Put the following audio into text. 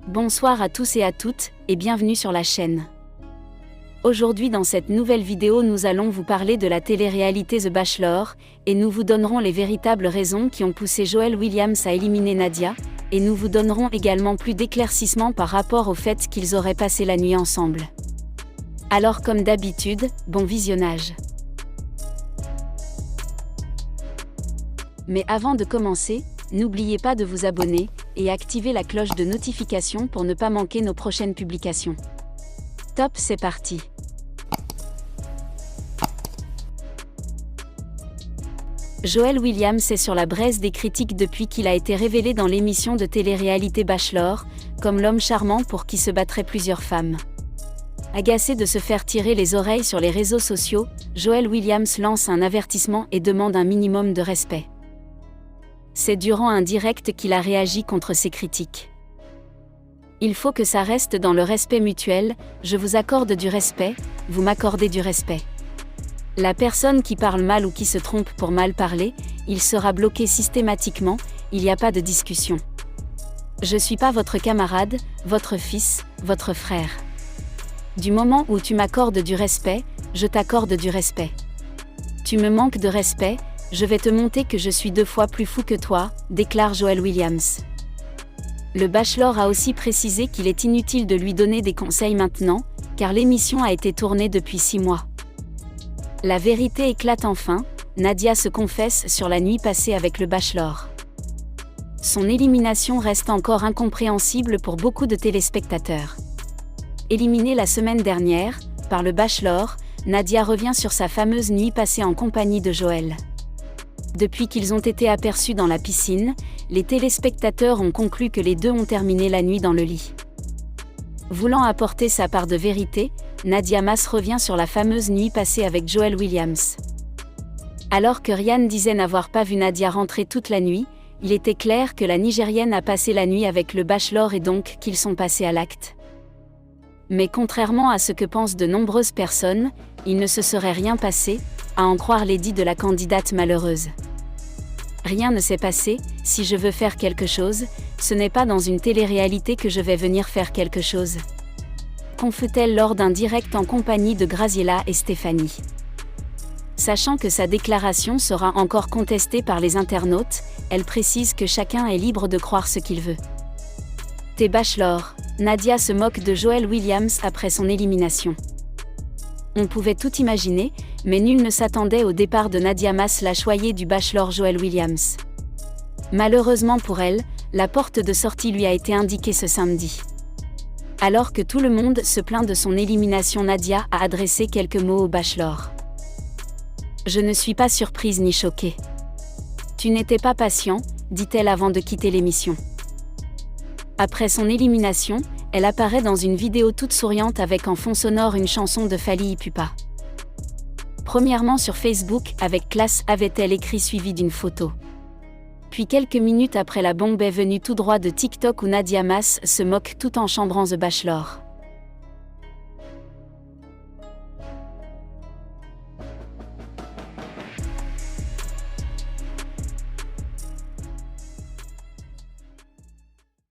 Bonsoir à tous et à toutes, et bienvenue sur la chaîne. Aujourd'hui dans cette nouvelle vidéo nous allons vous parler de la télé-réalité The Bachelor, et nous vous donnerons les véritables raisons qui ont poussé Joel Williams à éliminer Nadia, et nous vous donnerons également plus d'éclaircissements par rapport au fait qu'ils auraient passé la nuit ensemble. Alors comme d'habitude, bon visionnage. Mais avant de commencer, n'oubliez pas de vous abonner, et activer la cloche de notification pour ne pas manquer nos prochaines publications. Top, c'est parti. Joel Williams est sur la braise des critiques depuis qu'il a été révélé dans l'émission de télé-réalité Bachelor, comme l'homme charmant pour qui se battraient plusieurs femmes. Agacé de se faire tirer les oreilles sur les réseaux sociaux, Joel Williams lance un avertissement et demande un minimum de respect. C'est durant un direct qu'il a réagi contre ces critiques. Il faut que ça reste dans le respect mutuel, je vous accorde du respect, vous m'accordez du respect. La personne qui parle mal ou qui se trompe pour mal parler, il sera bloqué systématiquement, il n'y a pas de discussion. Je suis pas votre camarade, votre fils, votre frère. Du moment où tu m'accordes du respect, je t'accorde du respect. Tu me manques de respect, je vais te montrer que je suis 2 fois plus fou que toi, déclare Joel Williams. Le Bachelor a aussi précisé qu'il est inutile de lui donner des conseils maintenant, car l'émission a été tournée depuis 6 mois. La vérité éclate enfin, Nadia se confesse sur la nuit passée avec le Bachelor. Son élimination reste encore incompréhensible pour beaucoup de téléspectateurs. Éliminée la semaine dernière, par le Bachelor, Nadia revient sur sa fameuse nuit passée en compagnie de Joel. Depuis qu'ils ont été aperçus dans la piscine, les téléspectateurs ont conclu que les deux ont terminé la nuit dans le lit. Voulant apporter sa part de vérité, Nadia Mass revient sur la fameuse nuit passée avec Joel Williams. Alors que Ryan disait n'avoir pas vu Nadia rentrer toute la nuit, il était clair que la Nigérienne a passé la nuit avec le Bachelor et donc qu'ils sont passés à l'acte. Mais contrairement à ce que pensent de nombreuses personnes, il ne se serait rien passé, à en croire les dits de la candidate malheureuse. Rien ne s'est passé, si je veux faire quelque chose, ce n'est pas dans une télé-réalité que je vais venir faire quelque chose. Confie-t-elle lors d'un direct en compagnie de Graziella et Stéphanie. Sachant que sa déclaration sera encore contestée par les internautes, elle précise que chacun est libre de croire ce qu'il veut. T'es Bachelor, Nadia se moque de Joel Williams après son élimination. On pouvait tout imaginer, mais nul ne s'attendait au départ de Nadia Mass, la choyée du Bachelor Joel Williams. Malheureusement pour elle, la porte de sortie lui a été indiquée ce samedi. Alors que tout le monde se plaint de son élimination, Nadia a adressé quelques mots au Bachelor. Je ne suis pas surprise ni choquée. Tu n'étais pas patient, dit-elle avant de quitter l'émission. Après son élimination, elle apparaît dans une vidéo toute souriante avec en fond sonore une chanson de Fally Ipupa. Premièrement sur Facebook, avec classe, avait-elle écrit suivi d'une photo. Puis quelques minutes après, la bombe est venue tout droit de TikTok où Nadia Mass se moque tout en chambrant The Bachelor.